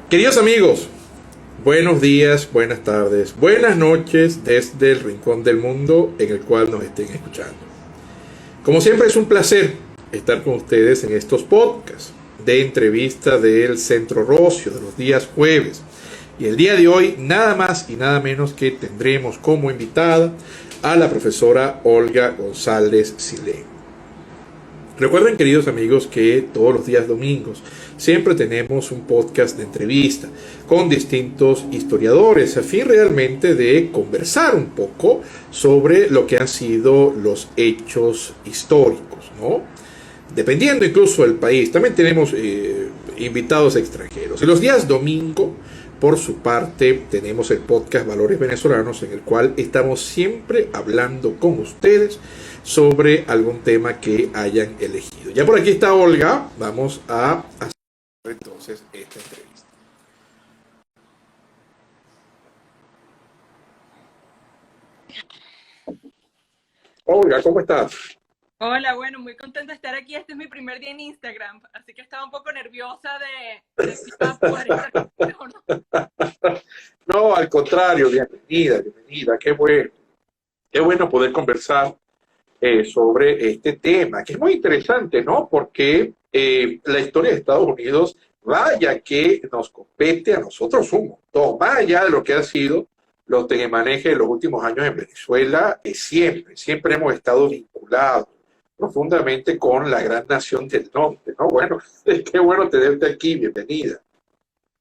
Queridos amigos, buenos días, buenas tardes, buenas noches desde el rincón del mundo en el cual nos estén escuchando. Como siempre es un placer estar con ustedes en estos podcasts de entrevista del Centro Rocio de los días jueves. Y el día de hoy nada más y nada menos que tendremos como invitada a la profesora Olga González Silén. Recuerden, queridos amigos, que todos los días domingos siempre tenemos un podcast de entrevista con distintos historiadores a fin realmente de conversar un poco sobre lo que han sido los hechos históricos, ¿no? Dependiendo incluso del país, también tenemos invitados extranjeros. Y los días domingo, por su parte, tenemos el podcast Valores Venezolanos, en el cual estamos siempre hablando con ustedes sobre algún tema que hayan elegido. Ya por aquí está Olga, vamos a hacer entonces esta entrevista. Olga, ¿cómo estás? Hola, bueno, muy contenta de estar aquí. Este es mi primer día en Instagram, así que estaba un poco nerviosa de si iba a poder estar contigo o no. No, al contrario, bienvenida, bienvenida, qué bueno poder conversar sobre este tema, que es muy interesante, ¿no? Porque la historia de Estados Unidos, vaya que nos compete a nosotros un montón, más allá de lo que han sido los tejemanejes de los últimos años en Venezuela, siempre hemos estado vinculados profundamente con la gran nación del norte, ¿no? Bueno, qué bueno tenerte aquí, bienvenida.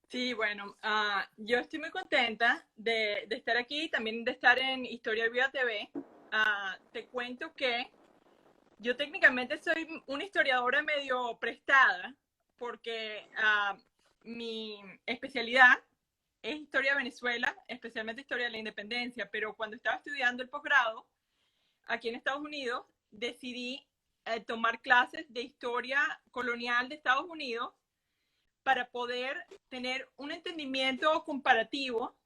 Sí, bueno, yo estoy muy contenta de estar aquí, también de estar en Historia Viva TV. Te cuento que yo técnicamente soy una historiadora medio prestada, porque mi especialidad es Historia de Venezuela, especialmente Historia de la Independencia, pero cuando estaba estudiando el posgrado, aquí en Estados Unidos, decidí tomar clases de historia colonial de Estados Unidos para poder tener un entendimiento comparativo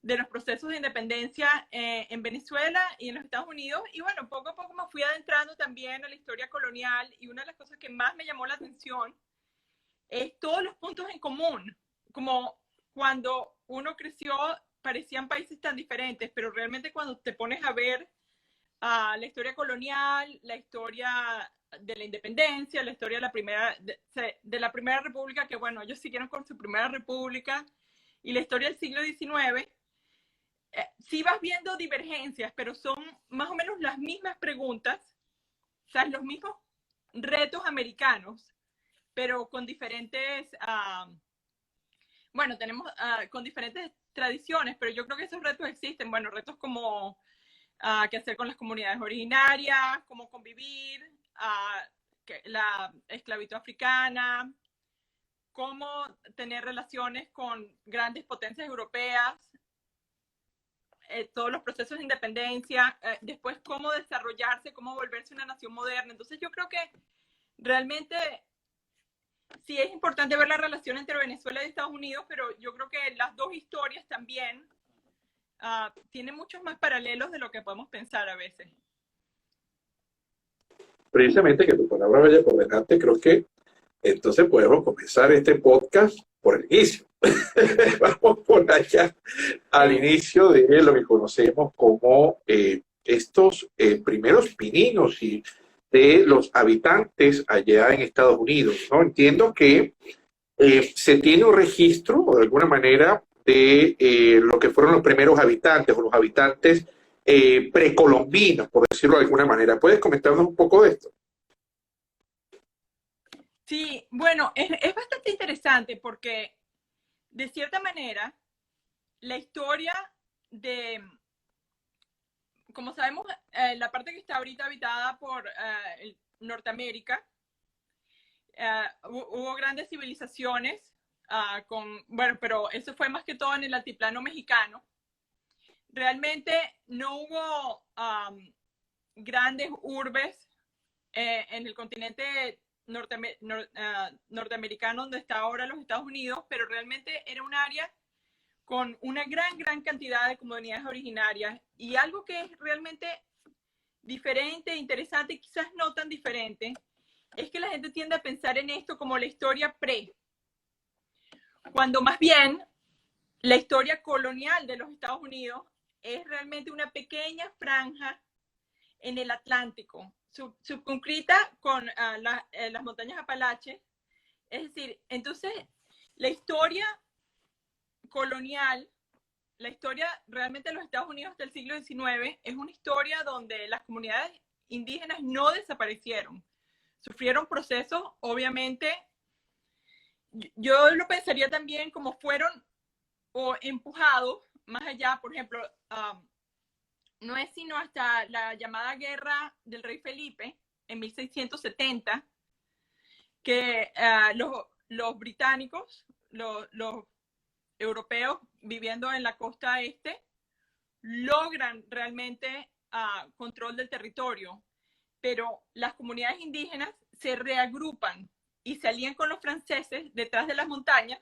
de los procesos de independencia en Venezuela y en los Estados Unidos. Y bueno, poco a poco me fui adentrando también a la historia colonial, y una de las cosas que más me llamó la atención es todos los puntos en común, como cuando uno creció parecían países tan diferentes, pero realmente cuando te pones a ver la historia colonial, la historia de la independencia, la historia de la primera república, que bueno, ellos siguieron con su primera república, y la historia del siglo XIX, sí vas viendo divergencias, pero son más o menos las mismas preguntas, o sea, los mismos retos americanos, pero con diferentes, bueno, tenemos con diferentes tradiciones, pero yo creo que esos retos existen. Bueno, retos como qué hacer con las comunidades originarias, cómo convivir, la esclavitud africana, cómo tener relaciones con grandes potencias europeas, todos los procesos de independencia, después cómo desarrollarse, cómo volverse una nación moderna. Entonces yo creo que realmente sí es importante ver la relación entre Venezuela y Estados Unidos, pero yo creo que las dos historias también tienen muchos más paralelos de lo que podemos pensar a veces. Precisamente que tu palabra vaya por delante, creo que entonces podemos comenzar este podcast por el inicio. Vamos por allá al Sí. inicio de lo que conocemos como estos primeros pininos y de los habitantes allá en Estados Unidos, ¿no? Entiendo que se tiene un registro, o de alguna manera, de lo que fueron los primeros habitantes o los habitantes precolombinos, por decirlo de alguna manera. ¿Puedes comentarnos un poco de esto? Sí, bueno, es bastante interesante porque de cierta manera la historia de, como sabemos, la parte que está ahorita habitada por Norteamérica, hubo grandes civilizaciones bueno, pero eso fue más que todo en el altiplano mexicano. Realmente no hubo grandes urbes en el continente norteamericano donde está ahora los Estados Unidos, pero realmente era un área con una gran cantidad de comunidades originarias, y algo que es realmente diferente, interesante, quizás no tan diferente, es que la gente tiende a pensar en esto como la historia pre, cuando más bien la historia colonial de los Estados Unidos es realmente una pequeña franja en el Atlántico, subconscrita con las montañas Apalaches. Es decir, entonces la historia colonial, la historia realmente de los Estados Unidos del siglo XIX es una historia donde las comunidades indígenas no desaparecieron. Sufrieron procesos, obviamente, yo lo pensaría también como fueron o empujados más allá, por ejemplo, no es sino hasta la llamada Guerra del Rey Felipe en 1670 que los británicos, los europeos viviendo en la costa este, logran realmente control del territorio, pero las comunidades indígenas se reagrupan y se alían con los franceses detrás de las montañas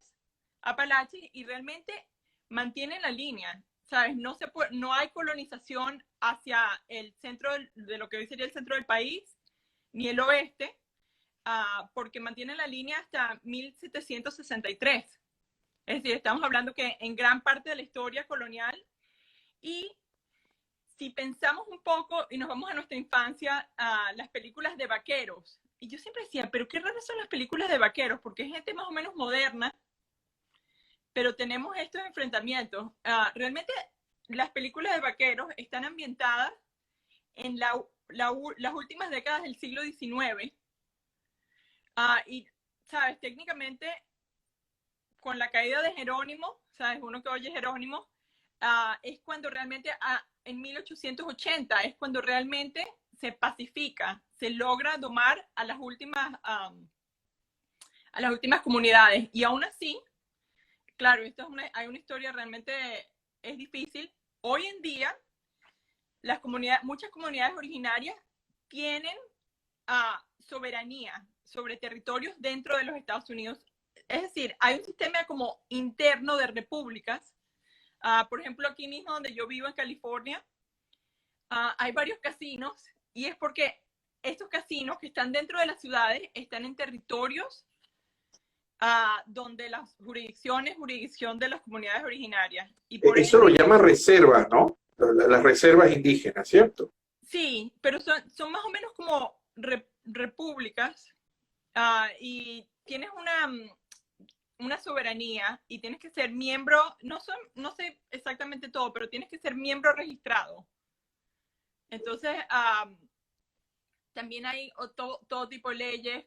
Apalaches y realmente mantienen la línea, ¿sabes? No hay colonización hacia el centro de lo que hoy sería el centro del país, ni el oeste, porque mantienen la línea hasta 1763. Es decir, estamos hablando que en gran parte de la historia colonial. Y si pensamos un poco y nos vamos a nuestra infancia, a las películas de vaqueros, y yo siempre decía, pero qué raras son las películas de vaqueros, porque es gente más o menos moderna, pero tenemos estos enfrentamientos. Realmente las películas de vaqueros están ambientadas en las últimas décadas del siglo XIX. Y, ¿sabes? Técnicamente, con la caída de Jerónimo, ¿sabes? Uno que oye Jerónimo, es cuando realmente, en 1880, es cuando realmente se pacifica, se logra domar a las últimas comunidades. Y aún así, claro, hay una historia realmente, es difícil. Hoy en día, muchas comunidades originarias tienen soberanía sobre territorios dentro de los Estados Unidos. Es decir, hay un sistema como interno de repúblicas. Por ejemplo, aquí mismo donde yo vivo en California, hay varios casinos y es porque estos casinos que están dentro de las ciudades están en territorios donde las jurisdicción de las comunidades originarias. Y por Eso lo llama reservas, ¿no? Las reservas indígenas, ¿cierto? Sí, pero son más o menos como repúblicas y tienes una soberanía y tienes que ser miembro, no sé exactamente todo, pero tienes que ser miembro registrado. Entonces, también hay todo tipo de leyes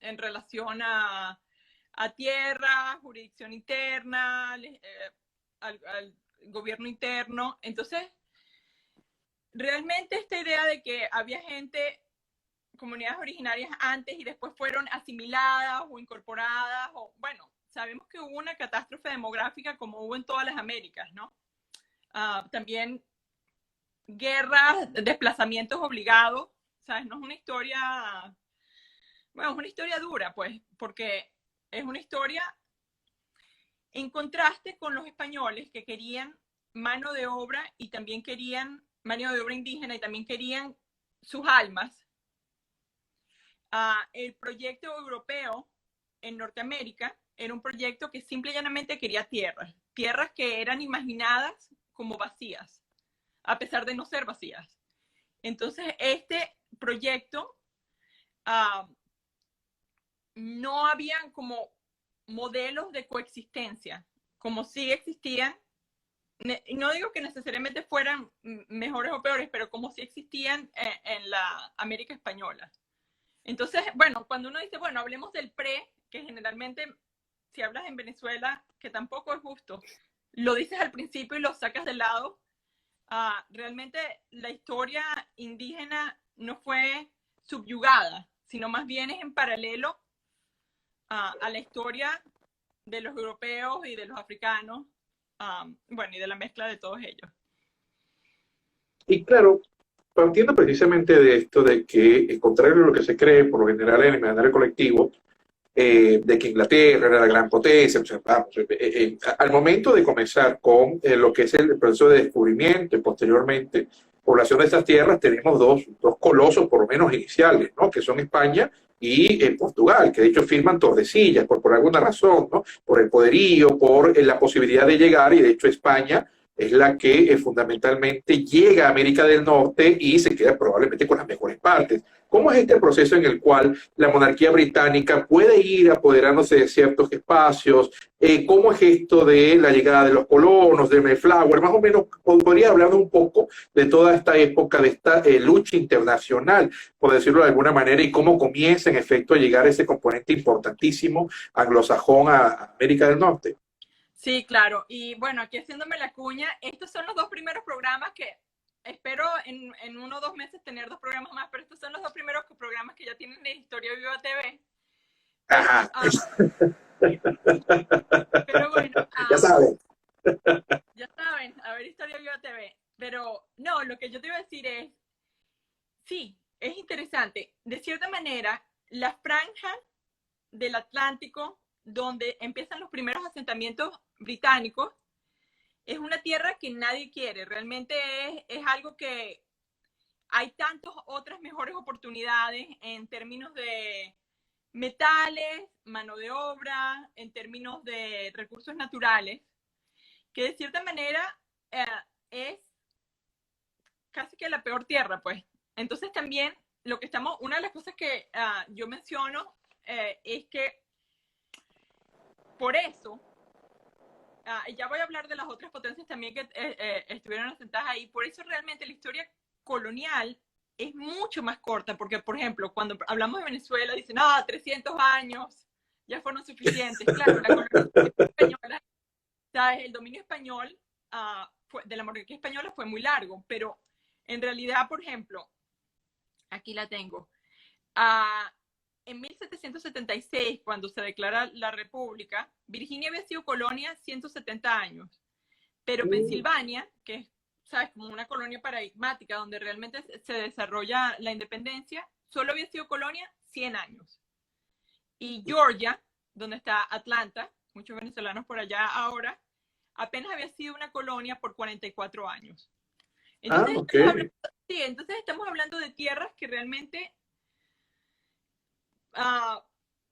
en relación a tierra, jurisdicción interna, al gobierno interno. Entonces, realmente esta idea de que había comunidades originarias antes y después fueron asimiladas o incorporadas, o bueno, sabemos que hubo una catástrofe demográfica como hubo en todas las Américas, ¿no? También guerras, desplazamientos obligados, ¿sabes? No es una historia, bueno, es una historia dura, pues, porque es una historia en contraste con los españoles que querían mano de obra y también querían mano de obra indígena y también querían sus almas. El proyecto europeo en Norteamérica era un proyecto que simple y llanamente quería tierras que eran imaginadas como vacías, a pesar de no ser vacías. Entonces, este proyecto, no habían como modelos de coexistencia, como sí existían. No digo que necesariamente fueran mejores o peores, pero como sí existían en la América española. Entonces, bueno, cuando uno dice, bueno, hablemos del que generalmente, si hablas en Venezuela, que tampoco es justo, lo dices al principio y lo sacas de lado, realmente la historia indígena no fue subyugada, sino más bien es en paralelo a la historia de los europeos y de los africanos, bueno, y de la mezcla de todos ellos. Y claro, partiendo precisamente de esto, de que, contrario a lo que se cree por lo general en el imaginario colectivo, de que Inglaterra era la gran potencia, o sea, vamos, al momento de comenzar con lo que es el proceso de descubrimiento y posteriormente población de estas tierras tenemos dos colosos, por lo menos iniciales, ¿no? Que son España y Portugal, que de hecho firman Tordesillas por alguna razón, ¿no? Por el poderío, por la posibilidad de llegar, y de hecho España es la que fundamentalmente llega a América del Norte y se queda probablemente con las mejores partes. ¿Cómo es este proceso en el cual la monarquía británica puede ir apoderándose de ciertos espacios? ¿Cómo es esto de la llegada de los colonos, de Mayflower? Más o menos, podría hablarnos un poco de toda esta época, de esta lucha internacional, por decirlo de alguna manera, y cómo comienza en efecto a llegar ese componente importantísimo anglosajón a América del Norte. Sí, claro. Y bueno, aquí haciéndome la cuña, estos son los dos primeros programas que espero en 1 o 2 meses tener 2 programas más, pero estos son los 2 primeros programas que ya tienen de Historia Viva TV. Ajá. Pero bueno, ya saben. Ya saben, a ver Historia Viva TV. Pero no, lo que yo te iba a decir es, sí, es interesante. De cierta manera, la franja del Atlántico, donde empiezan los primeros asentamientos británicos, es una tierra que nadie quiere. Realmente es algo que hay tantas otras mejores oportunidades en términos de metales, mano de obra, en términos de recursos naturales, que de cierta manera es casi que la peor tierra, pues. Entonces también una de las cosas que yo menciono es que por eso, ya voy a hablar de las otras potencias también que estuvieron asentadas ahí, por eso realmente la historia colonial es mucho más corta, porque por ejemplo, cuando hablamos de Venezuela, dicen, 300 años ya fueron suficientes. Claro, la colonización española, ¿sabes? El dominio español de la monarquía española fue muy largo, pero en realidad, por ejemplo, aquí la tengo, en 1776, cuando se declara la República, Virginia había sido colonia 170 años, pero Pensilvania, que es, ¿sabes?, como una colonia paradigmática donde realmente se desarrolla la independencia, solo había sido colonia 100 años. Y Georgia, donde está Atlanta, muchos venezolanos por allá ahora, apenas había sido una colonia por 44 años. Entonces, entonces estamos hablando de tierras que realmente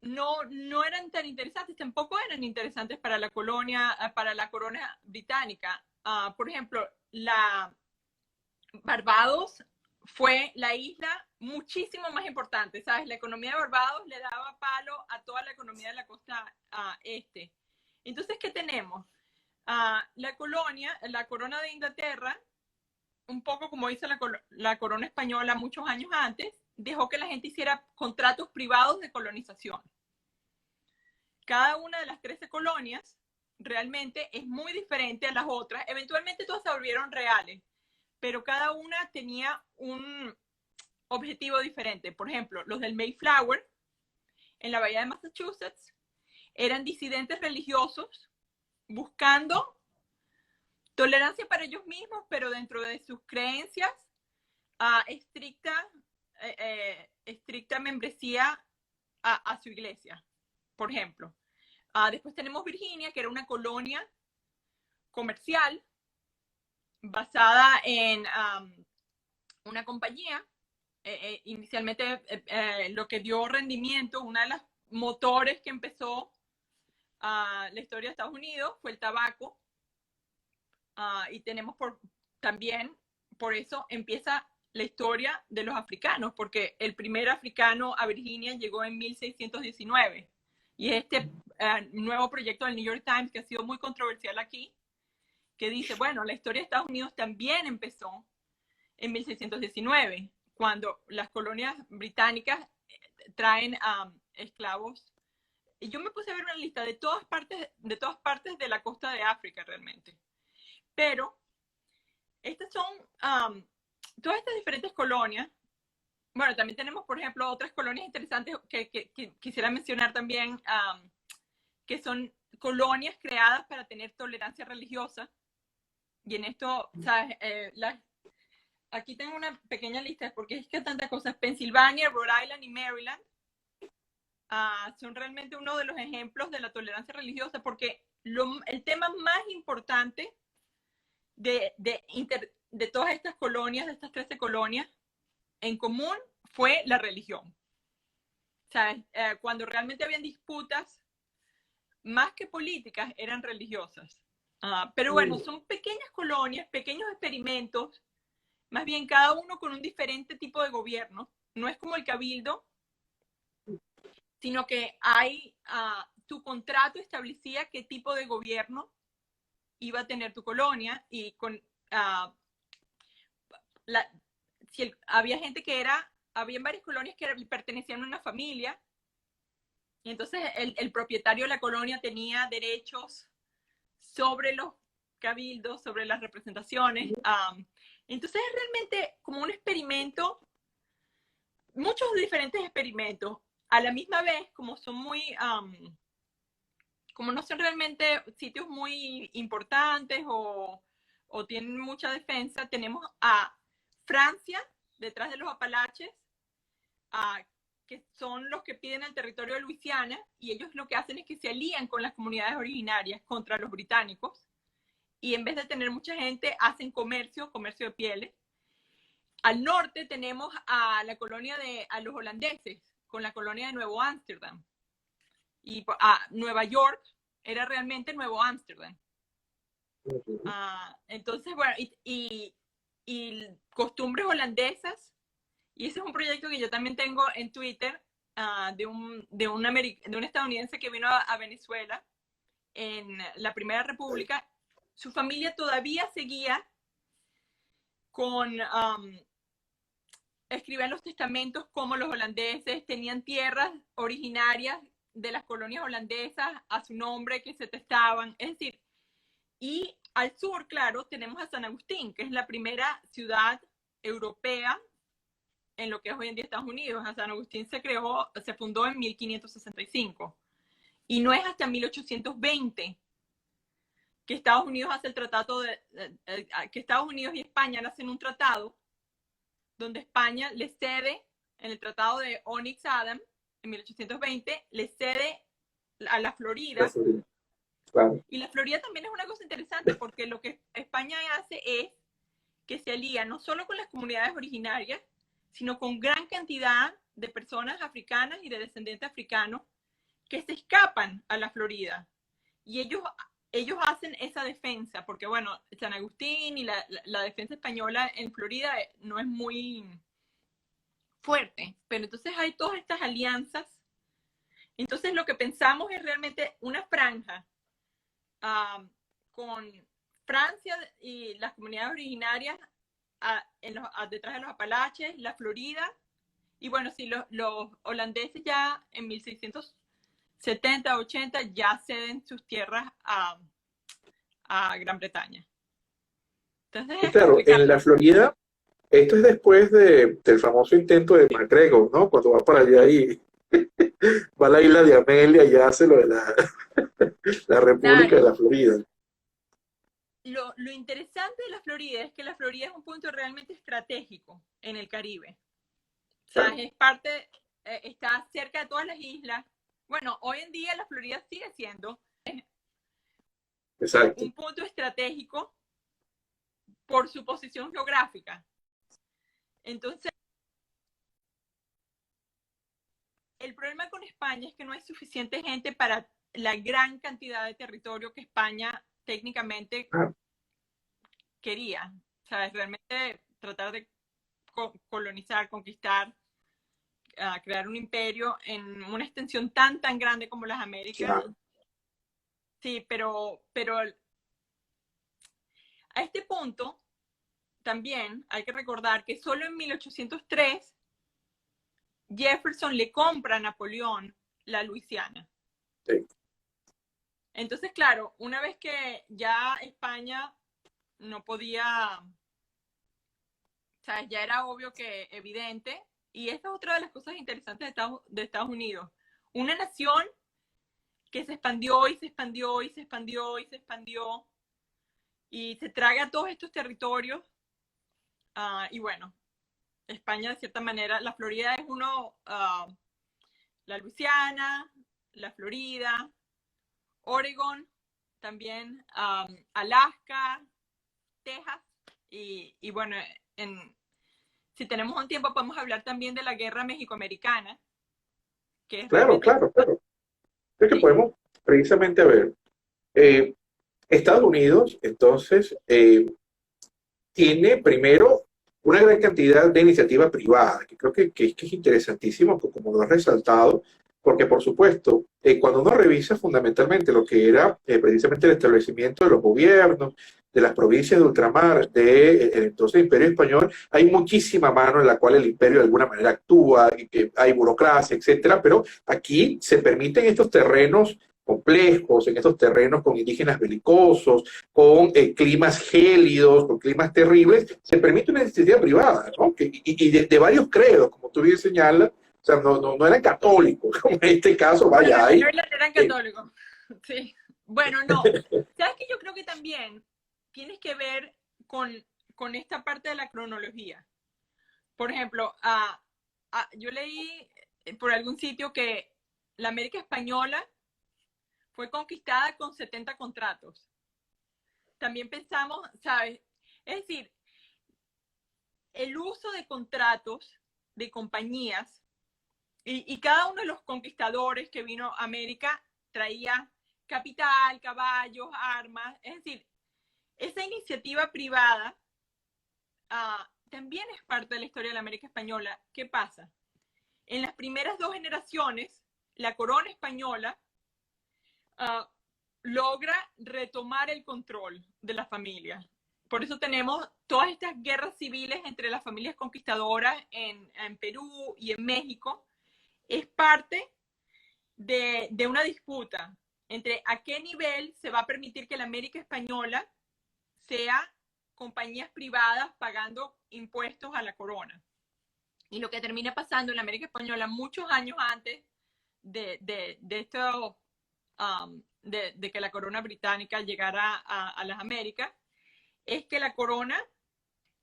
no eran tan interesantes, tampoco eran interesantes para la colonia, para la corona británica. Por ejemplo, Barbados fue la isla muchísimo más importante, ¿sabes? La economía de Barbados le daba palo a toda la economía de la costa este. Entonces, ¿qué tenemos? La corona de Inglaterra, un poco como hizo la corona española muchos años antes, dejó que la gente hiciera contratos privados de colonización. Cada una de las 13 colonias realmente es muy diferente a las otras. Eventualmente todas se volvieron reales, pero cada una tenía un objetivo diferente. Por ejemplo, los del Mayflower, en la bahía de Massachusetts, eran disidentes religiosos buscando tolerancia para ellos mismos, pero dentro de sus creencias, estricta membresía a su iglesia, por ejemplo. Después tenemos Virginia, que era una colonia comercial basada en una compañía. Inicialmente lo que dio rendimiento, una de las motores que empezó la historia de Estados Unidos fue el tabaco. Y tenemos también, por eso empieza la historia de los africanos, porque el primer africano a Virginia llegó en 1619. Y este nuevo proyecto del New York Times, que ha sido muy controversial aquí, que dice, bueno, la historia de Estados Unidos también empezó en 1619, cuando las colonias británicas traen esclavos. Y yo me puse a ver una lista de todas partes de la costa de África realmente. Pero estas son todas estas diferentes colonias. Bueno, también tenemos, por ejemplo, otras colonias interesantes que quisiera mencionar también, que son colonias creadas para tener tolerancia religiosa. Y en esto, ¿sabes? Aquí tengo una pequeña lista, porque es que tantas cosas. Pensilvania, Rhode Island y Maryland son realmente uno de los ejemplos de la tolerancia religiosa, porque el tema más importante de de todas estas colonias, de estas 13 colonias, en común fue la religión. ¿Sabes? Cuando realmente habían disputas, más que políticas, eran religiosas. Pero bueno, son pequeñas colonias, pequeños experimentos, más bien cada uno con un diferente tipo de gobierno. No es como el cabildo, sino que tu contrato establecía qué tipo de gobierno iba a tener tu colonia y había gente había varias colonias que pertenecían a una familia, y entonces el propietario de la colonia tenía derechos sobre los cabildos, sobre las representaciones. Entonces es realmente como un experimento, muchos diferentes experimentos, a la misma vez, como son como no son realmente sitios muy importantes o tienen mucha defensa, tenemos a Francia, detrás de los Apalaches, que son los que piden el territorio de Luisiana, y ellos lo que hacen es que se alían con las comunidades originarias contra los británicos, y en vez de tener mucha gente, hacen comercio de pieles. Al norte tenemos a la colonia a los holandeses, con la colonia de Nuevo Ámsterdam. Y Nueva York era realmente Nuevo Ámsterdam. Entonces, bueno, y costumbres holandesas, y ese es un proyecto que yo también tengo en Twitter, de un estadounidense que vino a Venezuela en la Primera República. Su familia todavía seguía escribían los testamentos como los holandeses, tenían tierras originarias de las colonias holandesas a su nombre que se testaban. Es decir, y al sur, claro, tenemos a San Agustín, que es la primera ciudad europea en lo que es hoy en día Estados Unidos. San Agustín se fundó en 1565, y no es hasta 1820 que Estados Unidos hace el tratado que Estados Unidos y España hacen un tratado donde España le cede, en el tratado de Onyx-Adam, en 1820, le cede a la Florida. Claro. Y la Florida también es una cosa interesante, porque lo que España hace es que se alía no solo con las comunidades originarias, sino con gran cantidad de personas africanas y de descendientes africanos que se escapan a la Florida. Y ellos hacen esa defensa, porque bueno, San Agustín y la defensa española en Florida no es muy fuerte, pero entonces hay todas estas alianzas. Entonces lo que pensamos es realmente una franja con Francia y las comunidades originarias detrás de los Apalaches, la Florida, y bueno, sí, los holandeses ya en 1670, 80 ya ceden sus tierras a Gran Bretaña. Entonces Y es claro, complicado. en la Florida, esto es después del famoso intento de MacGregor, ¿no? Cuando va para allá y va a la isla de Amelia y hace lo de la República Claro. de la Florida. Lo interesante de la Florida es que la Florida es un punto realmente estratégico en el Caribe. O sea, Claro. es parte, está cerca de todas las islas. Bueno, hoy en día la Florida sigue siendo Exacto. un punto estratégico por su posición geográfica. Entonces, el problema con España es que no hay suficiente gente para la gran cantidad de territorio que España técnicamente quería. O sea, es realmente tratar de colonizar, conquistar, crear un imperio en una extensión tan grande como las Américas. Claro. Sí, pero a este punto también hay que recordar que solo en 1803 Jefferson le compra a Napoleón la Luisiana. Sí. Entonces, claro, una vez que ya España no podía, o sea, ya era obvio que evidente, y esta es otra de las cosas interesantes de Estados Unidos. Una nación que se expandió y se expandió y se expandió y se expandió y se traga todos estos territorios. Y bueno, España de cierta manera, la Florida es la Luisiana, la Florida, Oregon, también Alaska, Texas Y bueno, si tenemos un tiempo podemos hablar también de la guerra mexicoamericana, que es Claro, realmente... claro, claro. Es que Sí, podemos precisamente ver, eh, Estados Unidos, entonces, tiene primero una gran cantidad de iniciativa privada, que creo que es interesantísimo, como lo has resaltado, porque por supuesto, cuando uno revisa fundamentalmente lo que era precisamente el establecimiento de los gobiernos, de las provincias de ultramar, del entonces Imperio Español, hay muchísima mano en la cual el imperio de alguna manera actúa, y que hay burocracia, etcétera, pero aquí se permiten estos terrenos complejos, en estos terrenos con indígenas belicosos, con climas gélidos, con climas terribles, se permite una iniciativa privada, ¿no? Y de varios credos, como tú bien señalas, o sea, no eran católicos, como en este caso, bueno, vaya, los hay. Maryland eran católicos. Sí. Bueno, no. ¿Sabes qué? Yo creo que también tienes que ver con esta parte de la cronología. Por ejemplo, yo leí por algún sitio que la América española fue conquistada con 70 contratos. También pensamos, ¿sabes? Es decir, el uso de contratos de compañías y cada uno de los conquistadores que vino a América traía capital, caballos, armas. Es decir, esa iniciativa privada también es parte de la historia de la América española. ¿Qué pasa? En las primeras dos generaciones, la corona española uh, logra retomar el control de la familia. Por eso tenemos todas estas guerras civiles entre las familias conquistadoras en Perú y en México. Es parte de una disputa entre a qué nivel se va a permitir que la América española sea compañías privadas pagando impuestos a la corona. Y lo que termina pasando en la América española muchos años antes de esto, de que la corona británica llegara a las Américas, es que la corona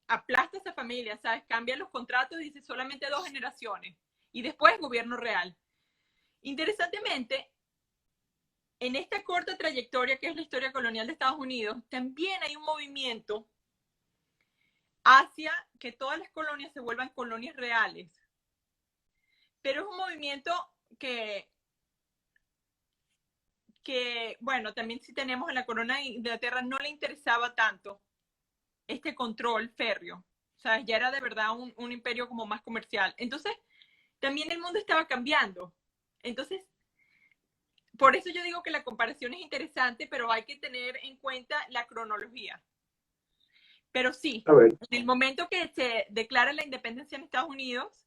aplasta a esa familia, ¿sabes? Cambia los contratos y dice solamente 2 generaciones. Y después gobierno real. Interesantemente, en esta corta trayectoria que es la historia colonial de Estados Unidos, también hay un movimiento hacia que todas las colonias se vuelvan colonias reales. Pero es un movimiento que bueno, también si tenemos en la corona de Inglaterra no le interesaba tanto este control férreo. O sea, ya era de verdad un imperio como más comercial. Entonces, también el mundo estaba cambiando. Entonces, por eso yo digo que la comparación es interesante, pero hay que tener en cuenta la cronología. Pero sí, A ver, en el momento que se declara la independencia en Estados Unidos,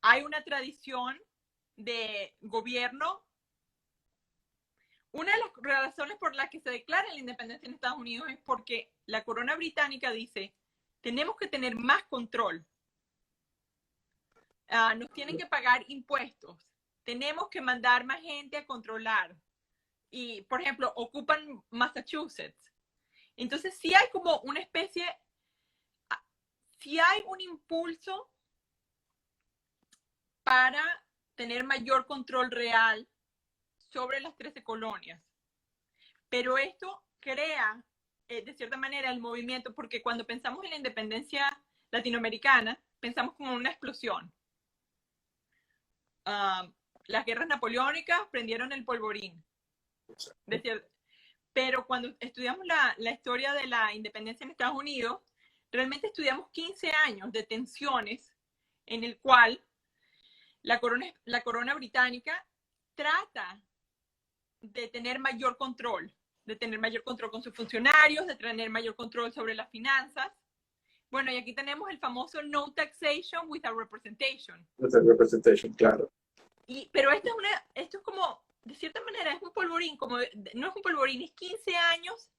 hay una tradición de gobierno. Una de las razones por las que se declara la independencia en Estados Unidos es porque la corona británica dice, tenemos que tener más control, nos tienen que pagar impuestos, tenemos que mandar más gente a controlar. Y, por ejemplo, ocupan Massachusetts. Entonces, sí hay como una especie, sí hay un impulso para tener mayor control real sobre las 13 colonias. Pero esto crea, de cierta manera, el movimiento, porque cuando pensamos en la independencia latinoamericana, pensamos como una explosión. Las guerras napoleónicas prendieron el polvorín. Pero cuando estudiamos la historia de la independencia en Estados Unidos, realmente estudiamos 15 años de tensiones en el cual la corona británica trata de tener mayor control con sus funcionarios, de tener mayor control sobre las finanzas. Bueno, y aquí tenemos el famoso no taxation without representation. representation, claro. Pero esto es como, de cierta manera, es un polvorín, no es un polvorín, es 15 años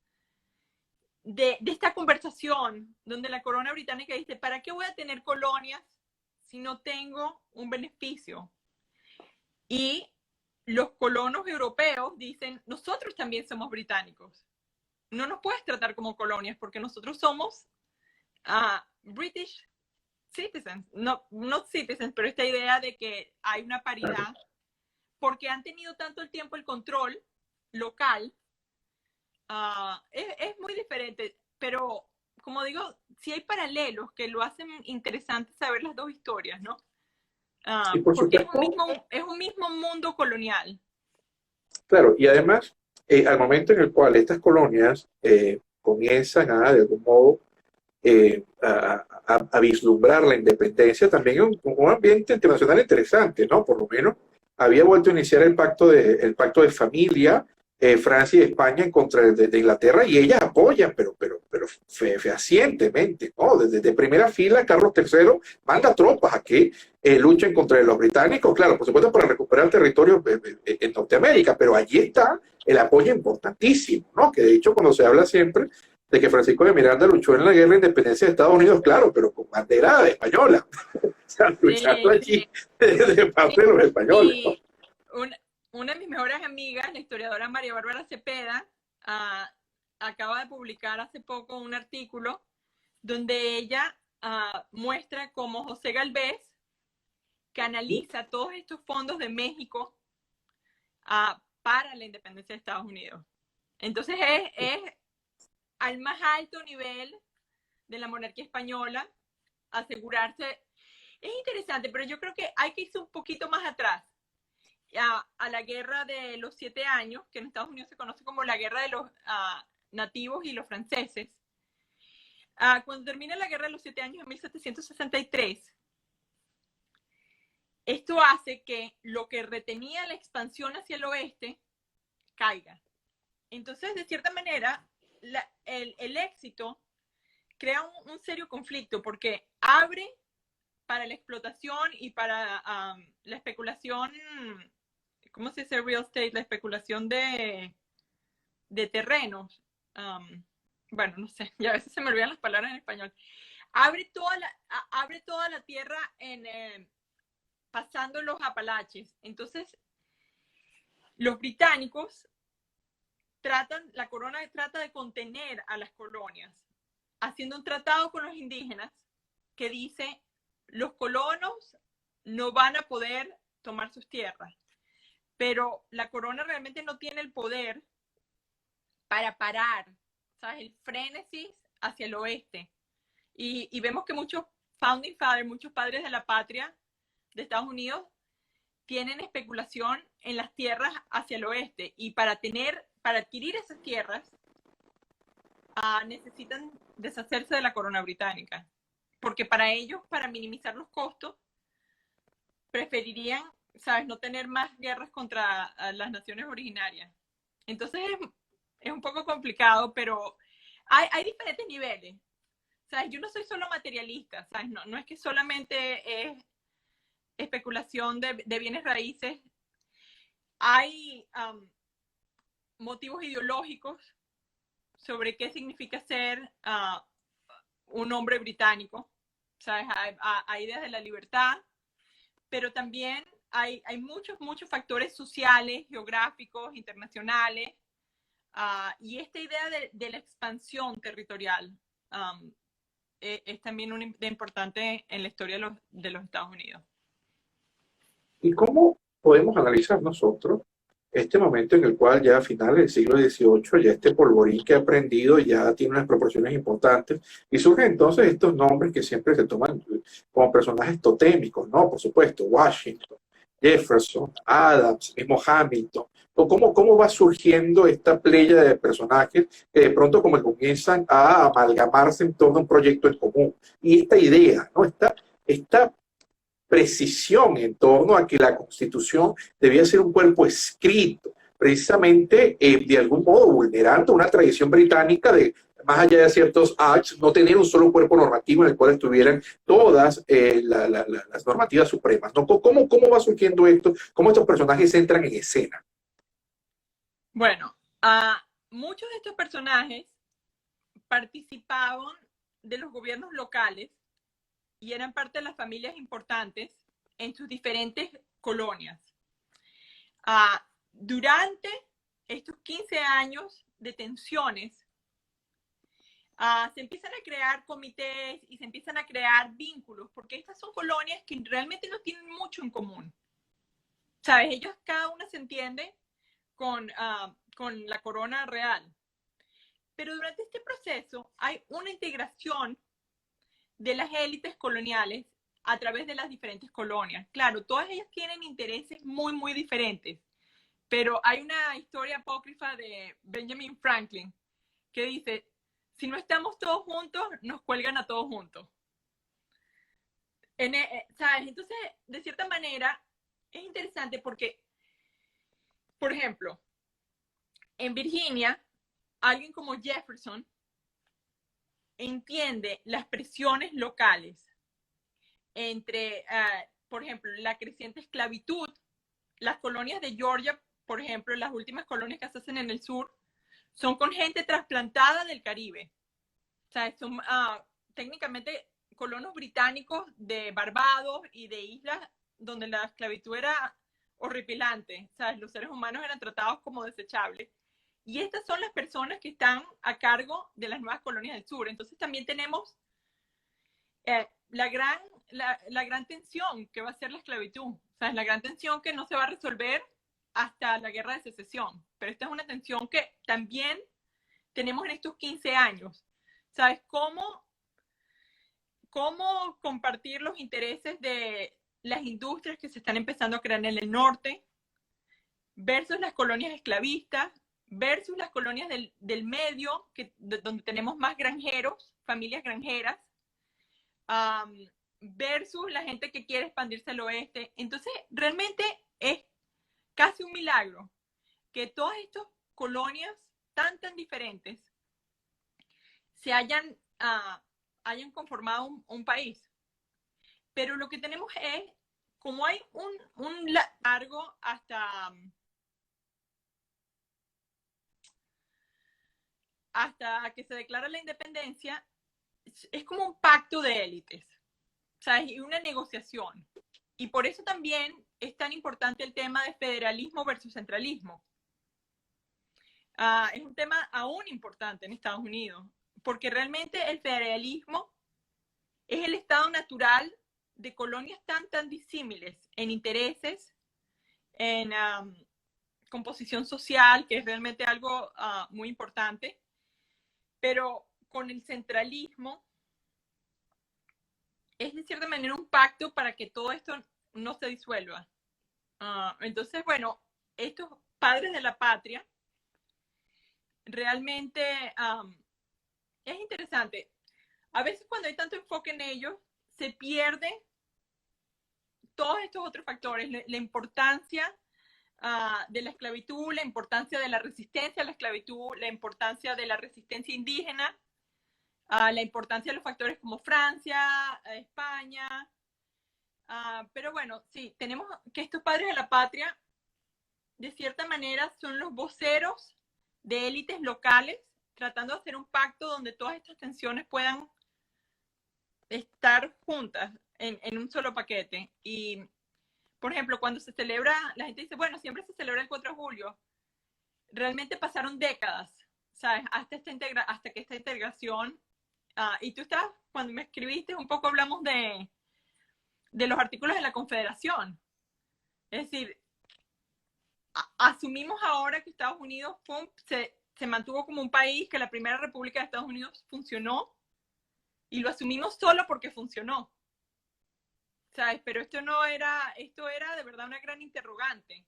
de esta conversación donde la corona británica dice, ¿para qué voy a tener colonias si no tengo un beneficio? Y los colonos europeos dicen, nosotros también somos británicos. No nos puedes tratar como colonias porque nosotros somos British citizens, no citizens, pero esta idea de que hay una paridad, porque han tenido tanto el tiempo el control local, es muy diferente, pero como digo, sí hay paralelos que lo hacen interesante saber las dos historias, ¿no? Y por Porque supuesto, es un mismo mundo colonial. claro, y además, al momento en el cual estas colonias comienzan a, de algún modo, a vislumbrar la independencia, también un ambiente internacional interesante, ¿no? Por lo menos había vuelto a iniciar el pacto de familia, Francia y España en contra de Inglaterra, y ellas apoyan, pero fehacientemente, ¿no? Desde primera fila, Carlos III manda tropas a que luchen contra los británicos, claro, por supuesto para recuperar territorio en Norteamérica, pero allí está el apoyo importantísimo, ¿no? Que de hecho cuando se habla siempre de que Francisco de Miranda luchó en la guerra de independencia de Estados Unidos, claro, pero con bandera española, o sea, luchando Sí, allí de parte de los españoles, ¿no? y una, una de mis mejores amigas, la historiadora María Bárbara Cepeda, acaba de publicar hace poco un artículo donde ella muestra cómo José Galvez canaliza todos estos fondos de México para la independencia de Estados Unidos. Entonces es al más alto nivel de la monarquía española asegurarse. Es interesante, pero yo creo que hay que irse un poquito más atrás, a la guerra de los 7 años, que en Estados Unidos se conoce como la guerra de los nativos y los franceses. Cuando termina la guerra de los 7 años en 1763, esto hace que lo que retenía la expansión hacia el oeste caiga. Entonces, de cierta manera, el éxito crea un serio conflicto porque abre para la explotación y para la especulación, ¿cómo se dice real estate? La especulación de terrenos. Bueno, no sé, ya a veces se me olvidan las palabras en español. Abre toda la tierra pasando los Apalaches. Entonces, los británicos la corona trata de contener a las colonias, haciendo un tratado con los indígenas que dice, los colonos no van a poder tomar sus tierras, pero la corona realmente no tiene el poder para parar, ¿sabes? El frenesis hacia el oeste. Y vemos que muchos founding fathers, muchos padres de la patria de Estados Unidos, tienen especulación en las tierras hacia el oeste. Y para adquirir esas tierras, necesitan deshacerse de la corona británica. Porque para ellos, para minimizar los costos, preferirían, ¿sabes?, no tener más guerras contra las naciones originarias. Entonces es un poco complicado, pero hay diferentes niveles. ¿Sabes? Yo no soy solo materialista, ¿sabes? No es que solamente es especulación de bienes raíces. Hay motivos ideológicos sobre qué significa ser un hombre británico. ¿Sabes? Hay ideas de la libertad, pero también hay muchos factores sociales, geográficos, internacionales, y esta idea de la expansión territorial es también importante en la historia de los Estados Unidos. ¿Y cómo podemos analizar nosotros este momento en el cual ya a finales del siglo XVIII ya este polvorín que ha aprendido ya tiene unas proporciones importantes y surgen entonces estos nombres que siempre se toman como personajes totémicos, ¿no? Por supuesto, Washington, Jefferson, Adams, mismo Hamilton. ¿Cómo va surgiendo esta playa de personajes que de pronto como comienzan a amalgamarse en torno a un proyecto en común? Y esta idea, ¿no? Esta precisión en torno a que la Constitución debía ser un cuerpo escrito, precisamente de algún modo vulnerando una tradición británica de, más allá de ciertos acts, no tener un solo cuerpo normativo en el cual estuvieran todas las normativas supremas, ¿no? ¿Cómo va surgiendo esto? ¿Cómo estos personajes entran en escena? Bueno, muchos de estos personajes participaban de los gobiernos locales y eran parte de las familias importantes en sus diferentes colonias. Durante estos 15 años de tensiones, se empiezan a crear comités y se empiezan a crear vínculos, porque estas son colonias que realmente no tienen mucho en común. ¿Sabes? Ellos, cada una se entiende con la corona real, Pero durante este proceso hay una integración de las élites coloniales a través de las diferentes colonias. Claro, todas ellas tienen intereses muy, muy diferentes, pero hay una historia apócrifa de Benjamin Franklin que dice, si no estamos todos juntos, nos cuelgan a todos juntos. ¿Sabes? Entonces, de cierta manera, es interesante porque, por ejemplo, en Virginia, alguien como Jefferson entiende las presiones locales entre, por ejemplo, la creciente esclavitud. Las colonias de Georgia, por ejemplo, las últimas colonias que se hacen en el sur, son con gente trasplantada del Caribe. O sea, son técnicamente colonos británicos de Barbados y de islas donde la esclavitud era horripilante. O sea, los seres humanos eran tratados como desechables. Y estas son las personas que están a cargo de las nuevas colonias del sur. Entonces también tenemos la gran tensión que va a ser la esclavitud. O sea, es la gran tensión que no se va a resolver hasta la guerra de secesión. Pero esta es una tensión que también tenemos en estos 15 años. ¿Sabes? ¿Cómo compartir los intereses de las industrias que se están empezando a crear en el norte versus las colonias esclavistas, versus las colonias del medio, donde tenemos más granjeros, familias granjeras, versus la gente que quiere expandirse al oeste? Entonces, realmente es casi un milagro que todas estas colonias tan diferentes se hayan conformado un país. Pero lo que tenemos es, como hay un largo hasta que se declara la independencia, es como un pacto de élites, ¿sabes? Y una negociación. Y por eso también es tan importante el tema de federalismo versus centralismo. Es un tema aún importante en Estados Unidos, porque realmente el federalismo es el estado natural de colonias tan disímiles en intereses, en composición social, que es realmente algo muy importante, pero con el centralismo es de cierta manera un pacto para que todo esto no se disuelva. Entonces, bueno, estos padres de la patria realmente es interesante. A veces cuando hay tanto enfoque en ellos, se pierde todos estos otros factores, la importancia de la esclavitud, la importancia de la resistencia a la esclavitud, la importancia de la resistencia indígena, la importancia de los factores como Francia, España. Pero bueno, sí, tenemos que estos padres de la patria, de cierta manera, son los voceros de élites locales, tratando de hacer un pacto donde todas estas tensiones puedan estar juntas en un solo paquete. Y, por ejemplo, cuando se celebra, la gente dice, bueno, siempre se celebra el 4 de julio. Realmente pasaron décadas, ¿sabes? Hasta que esta integración, y tú estás, cuando me escribiste, un poco hablamos de los artículos de la Confederación. Es decir, asumimos ahora que Estados Unidos se mantuvo como un país, que la primera república de Estados Unidos funcionó, y lo asumimos solo porque funcionó, ¿sabes? Pero esto era de verdad una gran interrogante,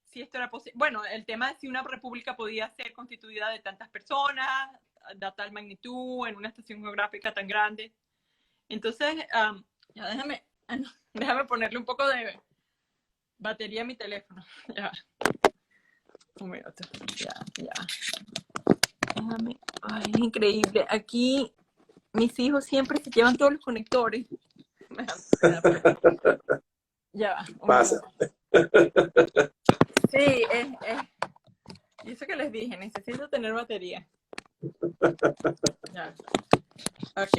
si esto era posible. Bueno, el tema de si una república podía ser constituida de tantas personas, de tal magnitud, en una estación geográfica tan grande. Entonces, ya déjame ponerle un poco de batería a mi teléfono. Ya. Un minuto. Ya. Déjame. Ay, es increíble. Aquí mis hijos siempre se llevan todos los conectores. Ya va. Pasa. Sí, y eso que les dije, necesito tener batería. Ya. Ok,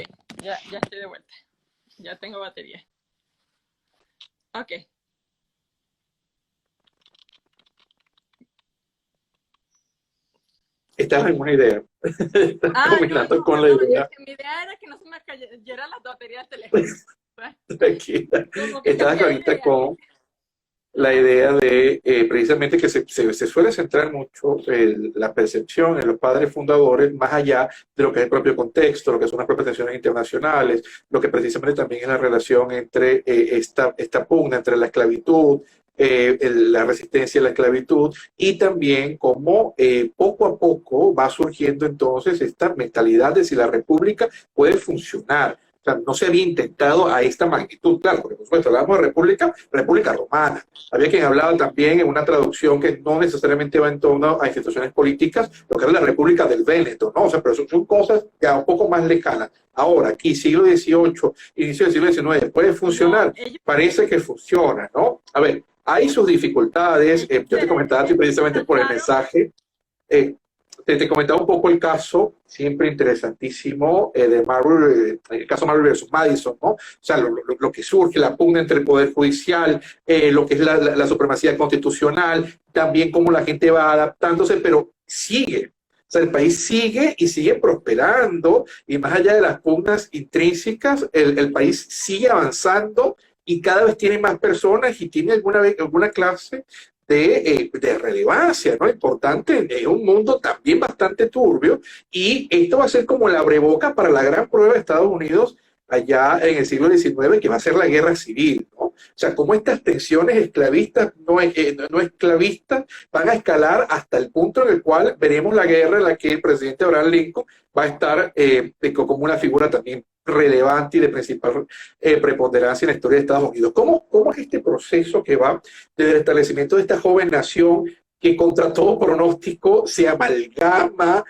ya estoy de vuelta. Ya tengo batería. Ok. Estás en una idea. Combinando con la idea. Mi idea era que no se me cayera la batería del teléfono. Tranquila. Estás ahorita con la idea de precisamente que se suele centrar mucho la percepción en los padres fundadores más allá de lo que es el propio contexto, lo que son las propias tensiones internacionales, lo que precisamente también es la relación entre esta pugna entre la esclavitud, la resistencia a la esclavitud y también cómo poco a poco va surgiendo entonces esta mentalidad de si la república puede funcionar. O sea, no se había intentado a esta magnitud, claro, porque por supuesto hablamos de república, república romana. Había quien hablaba también en una traducción que no necesariamente va en torno a instituciones políticas, lo que era la república del Véneto, ¿no? O sea, pero son cosas ya un poco más lejanas. Ahora, aquí, siglo XVIII, inicio del siglo XIX, ¿puede funcionar? No, ellos, Parece que funciona, ¿no? A ver, hay sus dificultades, yo te comentaba a ti ellos precisamente por el lanzaron, mensaje, eh, te comentaba un poco el caso, siempre interesantísimo, de Marbury, el caso Marbury versus Madison, ¿no? O sea, lo que surge, la pugna entre el Poder Judicial, lo que es la supremacía constitucional, también cómo la gente va adaptándose, pero sigue. O sea, el país sigue y sigue prosperando, y más allá de las pugnas intrínsecas, el país sigue avanzando y cada vez tiene más personas y tiene alguna clase de relevancia, ¿no? Importante en un mundo también bastante turbio, y esto va a ser como la abreboca para la gran prueba de Estados Unidos allá en el siglo XIX, que va a ser la guerra civil, ¿no? O sea, cómo estas tensiones esclavistas, no esclavistas, van a escalar hasta el punto en el cual veremos la guerra en la que el presidente Abraham Lincoln va a estar como una figura también relevante y de principal preponderancia en la historia de Estados Unidos. ¿Cómo es este proceso que va desde el establecimiento de esta joven nación que contra todo pronóstico se amalgama,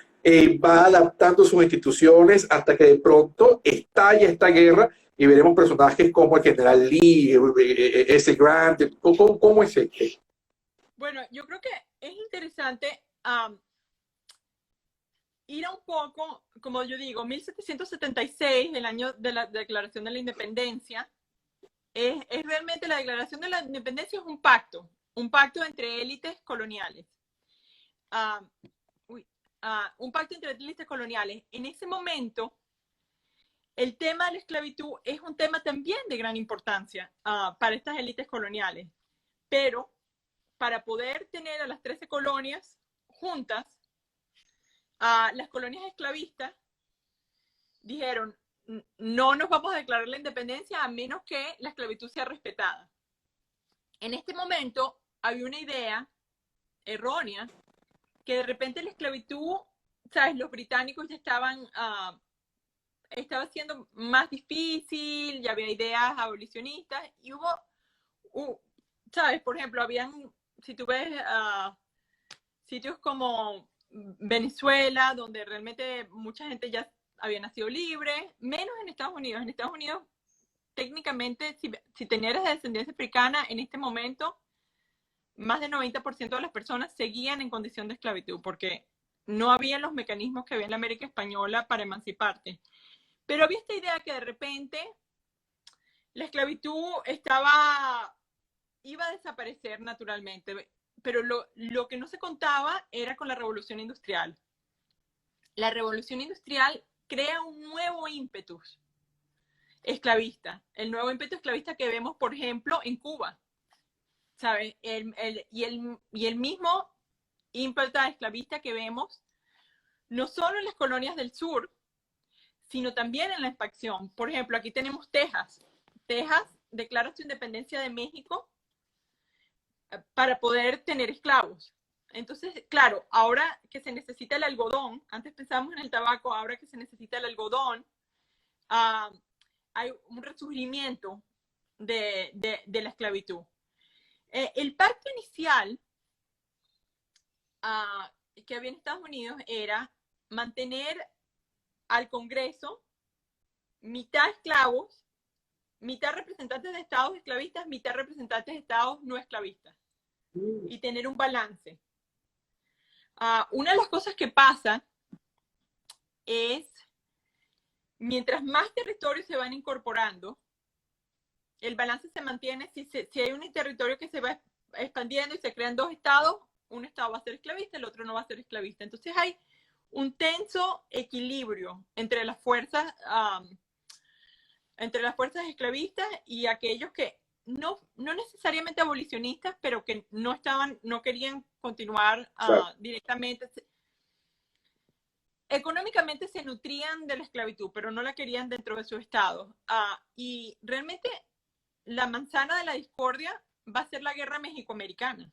va adaptando sus instituciones hasta que de pronto estalla esta guerra y veremos personajes como el general Lee, ese Grant? ¿Cómo es este? bueno, yo creo que es interesante ir a un poco, como yo digo, 1776, el año de la Declaración de la Independencia, es realmente la Declaración de la Independencia es un pacto entre élites coloniales. Uh, un pacto entre élites coloniales. En ese momento, el tema de la esclavitud es un tema también de gran importancia para estas élites coloniales. Pero para poder tener a las 13 colonias juntas, las colonias esclavistas dijeron, no nos vamos a declarar la independencia a menos que la esclavitud sea respetada. En este momento había una idea errónea que de repente la esclavitud, ¿sabes? Los británicos ya estaba siendo más difícil, ya había ideas abolicionistas y ¿sabes? Por ejemplo, si tú ves sitios como Venezuela, donde realmente mucha gente ya había nacido libre, menos en Estados Unidos. En Estados Unidos, técnicamente, si tenías descendencia africana, en este momento, más del 90% de las personas seguían en condición de esclavitud, porque no había los mecanismos que había en la América Española para emanciparte. Pero había esta idea que de repente la esclavitud iba a desaparecer naturalmente, pero lo que no se contaba era con la revolución industrial. La revolución industrial crea un nuevo ímpetu esclavista, el nuevo ímpetu esclavista que vemos, por ejemplo, en Cuba, ¿sabes? Y el mismo ímpetu esclavista que vemos no solo en las colonias del sur, sino también en la expansión. Por ejemplo, aquí tenemos Texas. Texas declara su independencia de México para poder tener esclavos. Entonces, claro, ahora que se necesita el algodón, antes pensábamos en el tabaco, ahora que se necesita el algodón, hay un resurgimiento de la esclavitud. El pacto inicial que había en Estados Unidos era mantener al Congreso mitad esclavos, mitad representantes de estados esclavistas, mitad representantes de estados no esclavistas, y tener un balance. Una de las cosas que pasa es, mientras más territorios se van incorporando, el balance se mantiene. Si hay un territorio que se va expandiendo y se crean dos estados, un estado va a ser esclavista, el otro no va a ser esclavista. Entonces hay un tenso equilibrio entre las fuerzas esclavistas y aquellos que no necesariamente abolicionistas, pero que no querían continuar Claro. directamente. Económicamente se nutrían de la esclavitud, pero no la querían dentro de su estado. Y realmente la manzana de la discordia va a ser la guerra mexicoamericana.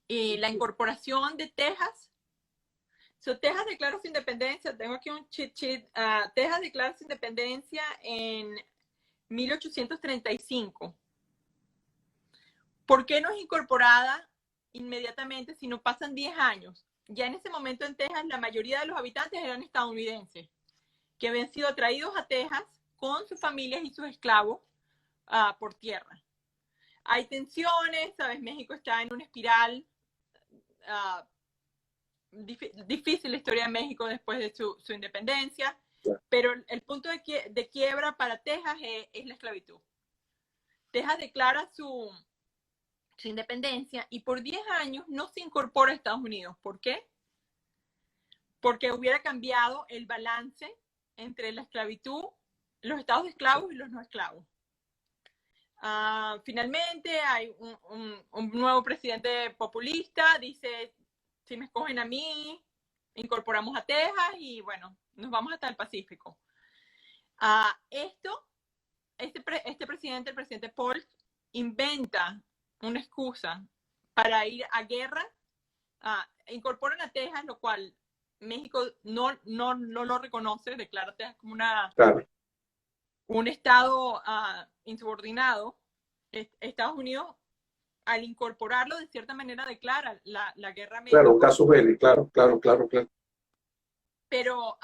Y la incorporación de Texas. Texas declara su independencia, tengo aquí un cheat sheet. Texas declara su independencia en 1835. ¿Por qué no es incorporada inmediatamente si no pasan 10 años? Ya en ese momento en Texas la mayoría de los habitantes eran estadounidenses, que habían sido traídos a Texas con sus familias y sus esclavos por tierra. Hay tensiones, ¿sabes? México está en una espiral difícil, la historia de México después de su independencia, pero el punto de quiebra para Texas es la esclavitud. Texas declara su independencia y por 10 años no se incorpora a Estados Unidos. ¿Por qué? Porque hubiera cambiado el balance entre la esclavitud, los estados esclavos y los no esclavos. Finalmente hay un nuevo presidente populista, dice, si me escogen a mí, incorporamos a Texas y bueno, nos vamos hasta el Pacífico. Este presidente, el presidente Polk, inventa una excusa para ir a guerra, incorporan a Texas, lo cual México no lo reconoce, declara a Texas como un estado insubordinado. Estados Unidos, al incorporarlo, de cierta manera declara la guerra a México. Claro, casus belli, claro. Pero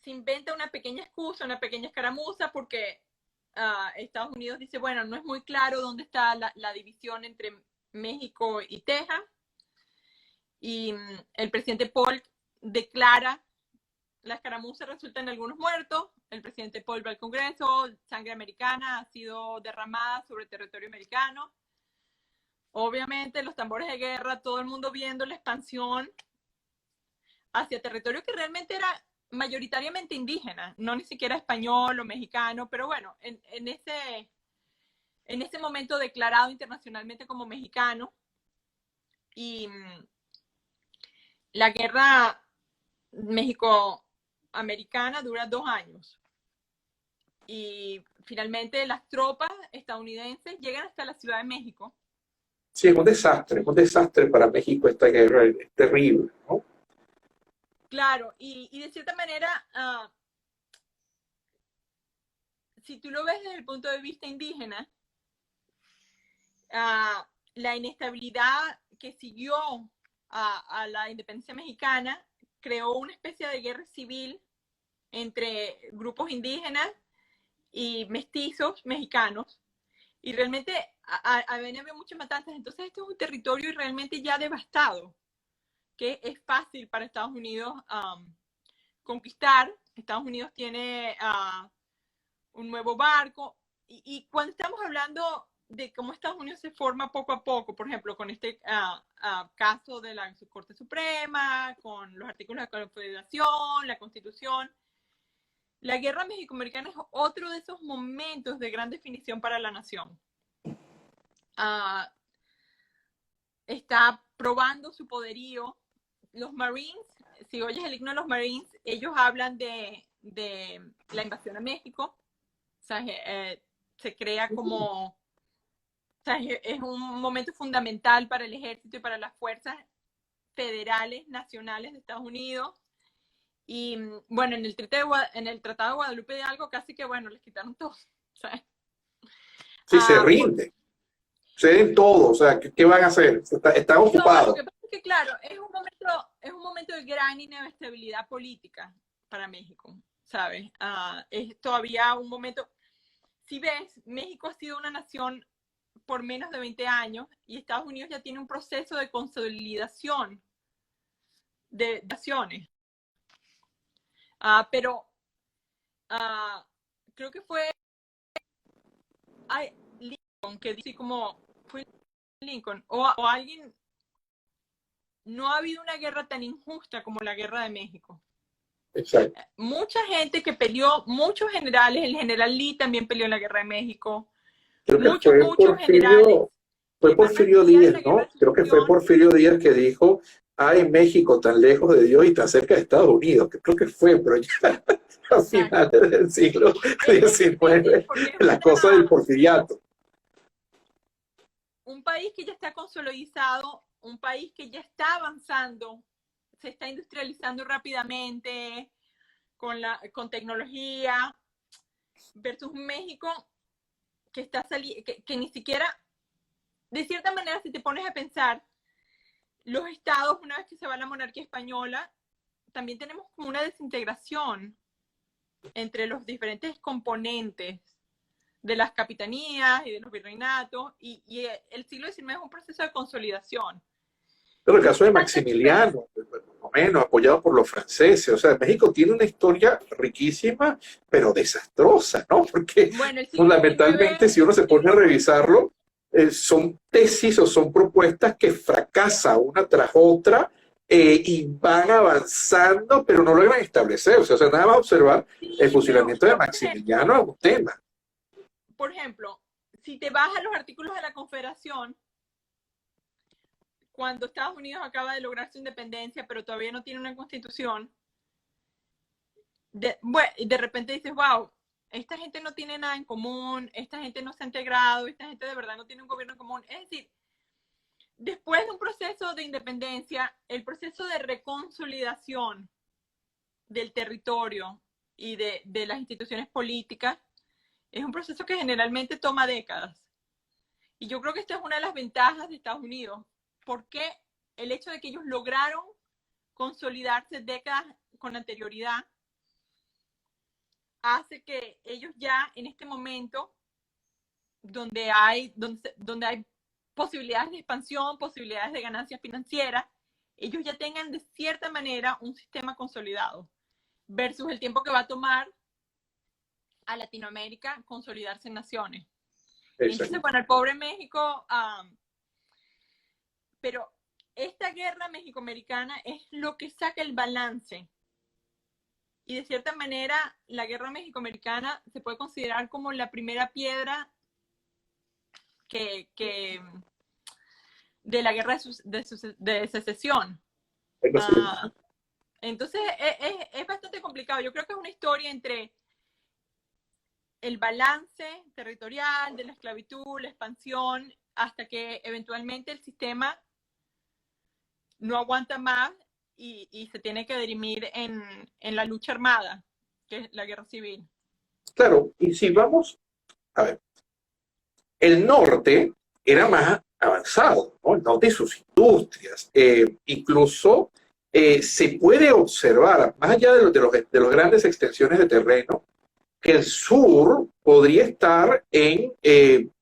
se inventa una pequeña excusa, una pequeña escaramuza, porque Estados Unidos dice, bueno, no es muy claro dónde está la división entre México y Texas. Y el presidente Polk declara la escaramuza, resulta en algunos muertos. El presidente Polk va al Congreso, sangre americana ha sido derramada sobre el territorio americano. Obviamente los tambores de guerra, todo el mundo viendo la expansión hacia territorio que realmente era mayoritariamente indígena, no ni siquiera español o mexicano, pero bueno, en ese momento declarado internacionalmente como mexicano. Y la guerra México-americana dura 2 años. Y finalmente las tropas estadounidenses llegan hasta la Ciudad de México. Sí, es un desastre para México esta guerra, es terrible, ¿no? Claro, y de cierta manera, si tú lo ves desde el punto de vista indígena, la inestabilidad que siguió a la independencia mexicana creó una especie de guerra civil entre grupos indígenas y mestizos mexicanos, y realmente había muchas matanzas. Entonces este es un territorio realmente ya devastado, que es fácil para Estados Unidos conquistar. Estados Unidos tiene un nuevo barco, y cuando estamos hablando de cómo Estados Unidos se forma poco a poco, por ejemplo, con este caso de la Corte Suprema, con los artículos de la Confederación, la Constitución, la guerra mexicoamericana es otro de esos momentos de gran definición para la nación. Está probando su poderío. Los Marines, si oyes el himno de los Marines, ellos hablan de la invasión a México. O sea, se crea como, o sea, es un momento fundamental para el ejército y para las fuerzas federales nacionales de Estados Unidos. Y bueno, en el Tratado de Guadalupe de algo casi que, bueno, les quitaron todo, ¿sabes? Sí, se rinde. Ceden todo, o sea, ¿qué van a hacer? Están ocupados. No, lo que pasa es que, claro, es un momento de gran inestabilidad política para México, ¿sabes? Es todavía un momento. Si ves, México ha sido una nación por menos de 20 años y Estados Unidos ya tiene un proceso de consolidación de naciones. Pero creo que fue Lincoln que dice como fue Lincoln o alguien. No ha habido una guerra tan injusta como la guerra de México. exacto. Mucha gente que peleó, muchos generales, el general Lee también peleó en la Guerra de México, Creo que muchos generales fue que van a Porfirio estudiar en Díaz, la Guerra ¿no? de Creo que fue Sucesión. Porfirio Díaz que dijo, ay, México tan lejos de Dios y tan cerca de Estados Unidos, que creo que fue, pero ya a Exacto. finales del siglo Es difícil XIX, porque es la cosa del porfiriato. un país que ya está consolidado, un país que ya está avanzando, se está industrializando rápidamente con tecnología, versus México que está que ni siquiera, de cierta manera, si te pones a pensar, los estados, una vez que se va la monarquía española, también tenemos como una desintegración entre los diferentes componentes de las capitanías y de los virreinatos, y el siglo XIX es un proceso de consolidación. Pero el No caso de hay tanta diferencia. Maximiliano, por lo menos apoyado por los franceses, o sea, México tiene una historia riquísima, pero desastrosa, ¿no? Porque Bueno, el siglo fundamentalmente, XIX, si uno se pone a revisarlo, son tesis o son propuestas que fracasan una tras otra y van avanzando, pero no logran establecerse. O sea, nada más observar el sí, fusilamiento de pero por ejemplo, Maximiliano es un tema. si te vas a los artículos de la Confederación, cuando Estados Unidos acaba de lograr su independencia, pero todavía no tiene una constitución, de repente dices, wow, esta gente no tiene nada en común, esta gente no se ha integrado, esta gente de verdad no tiene un gobierno común. Es decir, después de un proceso de independencia, el proceso de reconsolidación del territorio y de las instituciones políticas es un proceso que generalmente toma décadas. Y yo creo que esta es una de las ventajas de Estados Unidos, porque el hecho de que ellos lograron consolidarse décadas con anterioridad hace que ellos ya en este momento, donde hay posibilidades de expansión, posibilidades de ganancias financieras, ellos ya tengan de cierta manera un sistema consolidado, versus el tiempo que va a tomar a Latinoamérica consolidarse en naciones. Y entonces, Exacto. bueno, el pobre México, pero esta guerra mexicoamericana es lo que saca el balance. Y de cierta manera, la guerra mexicoamericana se puede considerar como la primera piedra que de la guerra de secesión. Uh, entonces, es bastante complicado. Yo creo que es una historia entre el balance territorial de la esclavitud, la expansión, hasta que eventualmente el sistema no aguanta más y se tiene que dirimir en la lucha armada, que es la guerra civil. Claro, y si vamos, a ver, el norte era más avanzado, ¿no? El norte y sus industrias. Incluso se puede observar, más allá de las grandes extensiones de terreno, que el sur podría estar en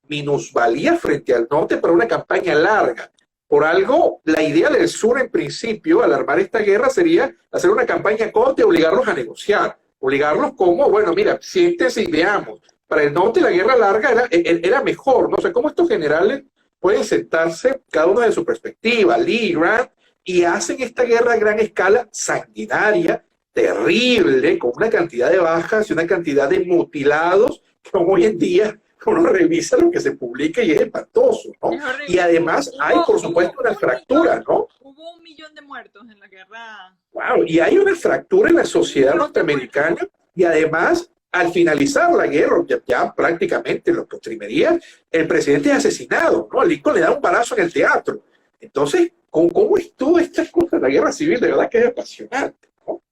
minusvalía frente al norte para una campaña larga. Por algo, la idea del sur en principio, al armar esta guerra, sería hacer una campaña corta y obligarlos a negociar. Obligarlos como, bueno, mira, siéntense y veamos. Para el norte la guerra larga era mejor, ¿no? O sea, cómo estos generales pueden sentarse, cada uno de su perspectiva, Lee, Grant, y hacen esta guerra a gran escala sanguinaria, terrible, con una cantidad de bajas y una cantidad de mutilados, como hoy en día uno revisa lo que se publica y es espantoso, ¿no? Es Y horrible. además hay, por supuesto, una fractura, ¿no? Hubo 1 millón de muertos en la guerra. Wow, y hay una fractura en la sociedad norteamericana y además, al finalizar la guerra, ya prácticamente en los postrimerías, el presidente es asesinado, ¿no? A Lincoln le da un balazo en el teatro. Entonces, ¿cómo es toda esta cosa de la guerra civil? De verdad que es apasionante, ¿no?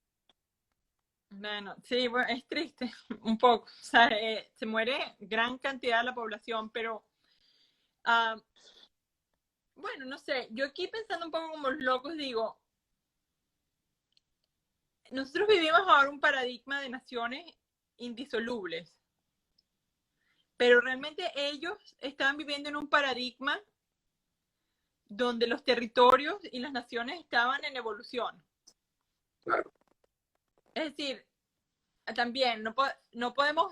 Bueno, sí, bueno, es triste un poco. O sea, se muere gran cantidad de la población, pero bueno, no sé, yo aquí pensando un poco como los locos, digo, nosotros vivimos ahora un paradigma de naciones indisolubles, pero realmente ellos estaban viviendo en un paradigma donde los territorios y las naciones estaban en evolución. Claro. Es decir, también no podemos...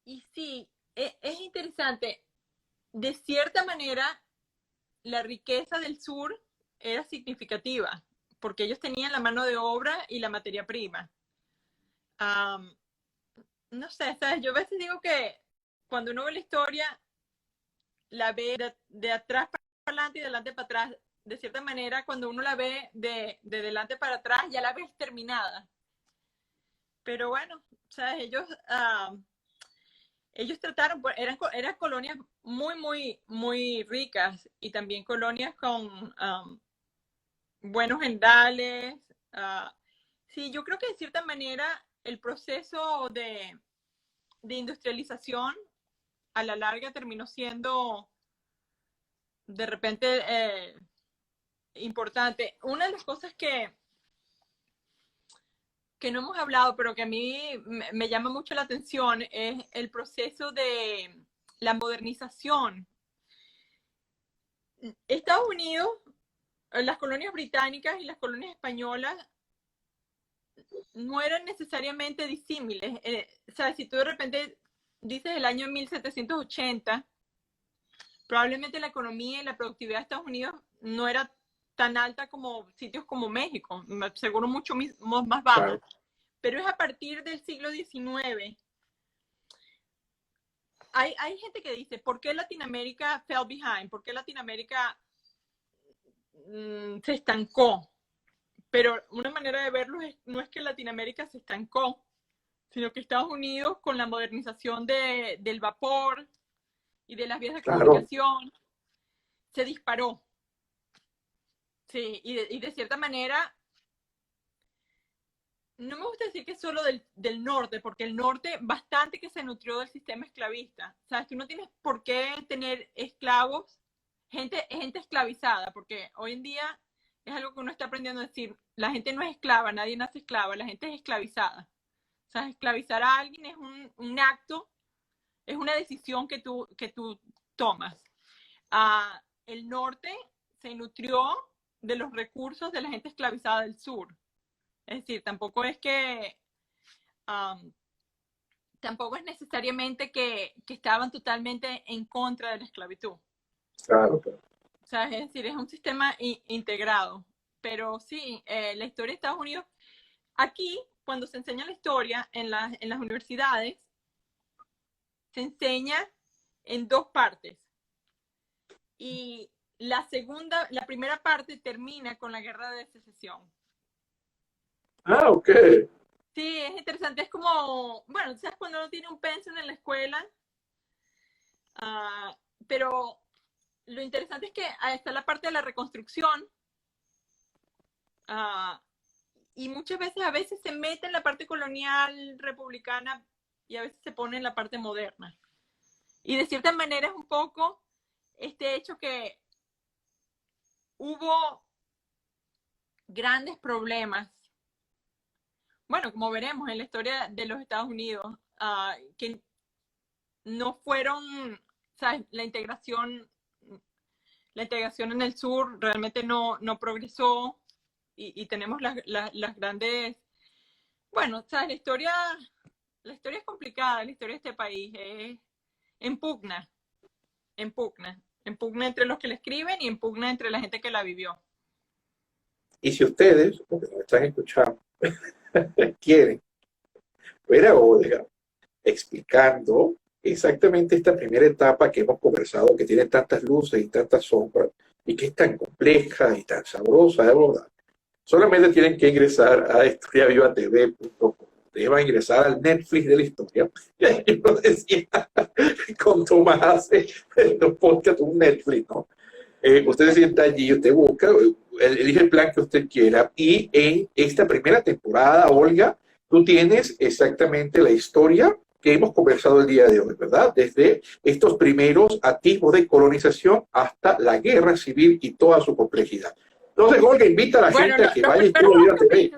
y sí, es interesante, de cierta manera, la riqueza del sur era significativa, porque ellos tenían la mano de obra y la materia prima. No sé, ¿sabes? Yo a veces digo que cuando uno ve la historia, la ve de atrás para adelante y de adelante para atrás. De cierta manera, cuando uno la ve de delante para atrás, ya la ves terminada. Pero bueno, ¿sabes? Ellos trataron, eran colonias muy ricas y también colonias con buenos generales. Sí, yo creo que de cierta manera el proceso de industrialización a la larga terminó siendo de repente importante. Una de las cosas que no hemos hablado, pero que a mí me llama mucho la atención, es el proceso de la modernización. Estados Unidos, las colonias británicas y las colonias españolas no eran necesariamente disímiles. O sea, si tú de repente dices el año 1780, probablemente la economía y la productividad de Estados Unidos no era tan alta como sitios como México, seguro mucho más baja. Claro. Pero es a partir del siglo XIX. Hay gente que dice, ¿por qué Latinoamérica fell behind? ¿Por qué Latinoamérica se estancó? Pero una manera de verlo no es que Latinoamérica se estancó, sino que Estados Unidos, con la modernización del vapor y de las vías de comunicación, se disparó. Sí, y de cierta manera, no me gusta decir que es solo del norte, porque el norte bastante que se nutrió del sistema esclavista. O sea, tú no tienes por qué tener esclavos, gente esclavizada, porque hoy en día es algo que uno está aprendiendo a decir, la gente no es esclava, nadie nace esclava, la gente es esclavizada. O sea, esclavizar a alguien es un acto, es una decisión que tú tomas. El norte se nutrió de los recursos de la gente esclavizada del sur. Es decir, tampoco es necesariamente que estaban totalmente en contra de la esclavitud. Claro. O sea, es decir, es un sistema integrado. Pero sí, la historia de Estados Unidos, aquí, cuando se enseña la historia en las universidades, se enseña en dos partes. Y la primera parte termina con la guerra de secesión. Ah, ok. Sí, es interesante. Es como, bueno, ¿sabes cuando uno tiene un pensum en la escuela? Pero lo interesante es que está la parte de la reconstrucción. Y muchas veces, a veces se mete en la parte colonial republicana y a veces se pone en la parte moderna. Y de cierta manera es un poco este hecho que hubo grandes problemas. Bueno, como veremos en la historia de los Estados Unidos, que no fueron, ¿sabes? La integración en el sur realmente no progresó y tenemos las grandes, bueno, ¿sabes? La historia es complicada, la historia de este país es impugna entre los que la escriben y impugna entre la gente que la vivió. Y si ustedes, porque nos están escuchando, quieren ver a Olga explicando exactamente esta primera etapa que hemos conversado, que tiene tantas luces y tantas sombras, y que es tan compleja y tan sabrosa de abordar, solamente tienen que ingresar a historiavivatv.com. Ustedes van a ingresar al Netflix de la historia. Yo lo decía con Tomás hace los podcasts, un Netflix, ¿no? Usted se sienta allí, usted busca, elige el plan que usted quiera, y en esta primera temporada, Olga, tú tienes exactamente la historia que hemos conversado el día de hoy, ¿verdad? Desde estos primeros atisbos de colonización hasta la guerra civil y toda su complejidad. Entonces, Olga, invita a la gente a que vaya y tú lo TV.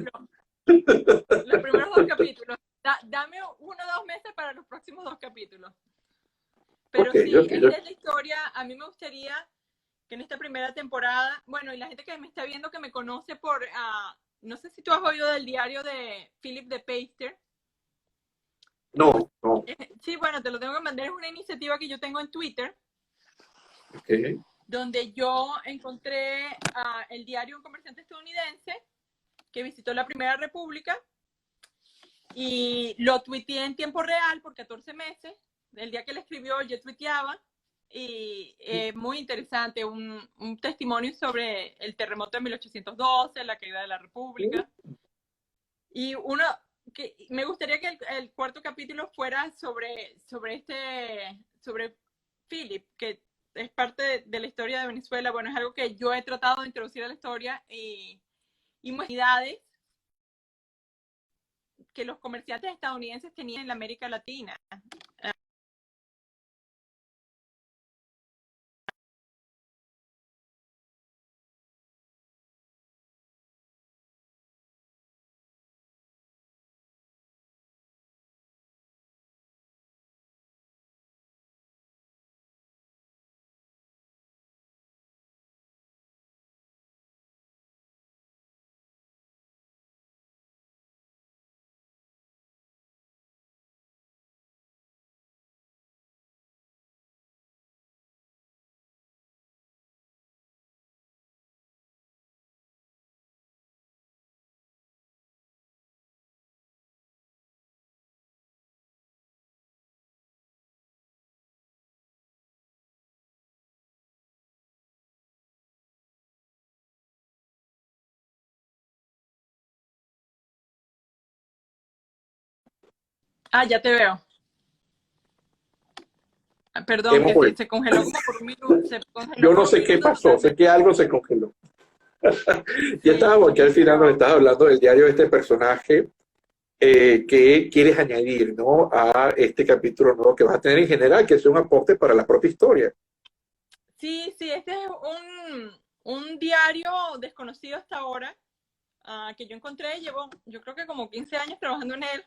Los primeros 2 capítulos. Dame 1 o 2 meses para los próximos 2 capítulos. Pero sí, esta es la historia. A mí me gustaría que en esta primera temporada, bueno, y la gente que me está viendo, que me conoce por, no sé si tú has oído del diario de Philip de Peyster. No. Sí, bueno, te lo tengo que mandar. Es una iniciativa que yo tengo en Twitter. Okay. donde yo encontré el diario de un comerciante estadounidense que visitó la Primera República y lo tuiteé en tiempo real por 14 meses. El día que le escribió yo tuiteaba y muy interesante, un testimonio sobre el terremoto de 1812, la caída de la República. Y que me gustaría que el cuarto capítulo fuera sobre Philip, que es parte de la historia de Venezuela. Bueno, es algo que yo he tratado de introducir a la historia y modalidades que los comerciantes estadounidenses tenían en la América Latina. Ya te veo. Perdón, que se congeló como por un minuto. Yo no sé qué pasó, sé que algo se congeló. Ya estábamos aquí al final, nos estabas hablando del diario de este personaje que quieres añadir, ¿no?, a este capítulo nuevo que vas a tener en general, que es un aporte para la propia historia. Sí, este es un diario desconocido hasta ahora, que yo encontré, yo creo que como 15 años trabajando en él.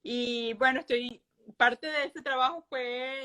Y bueno, parte de ese trabajo fue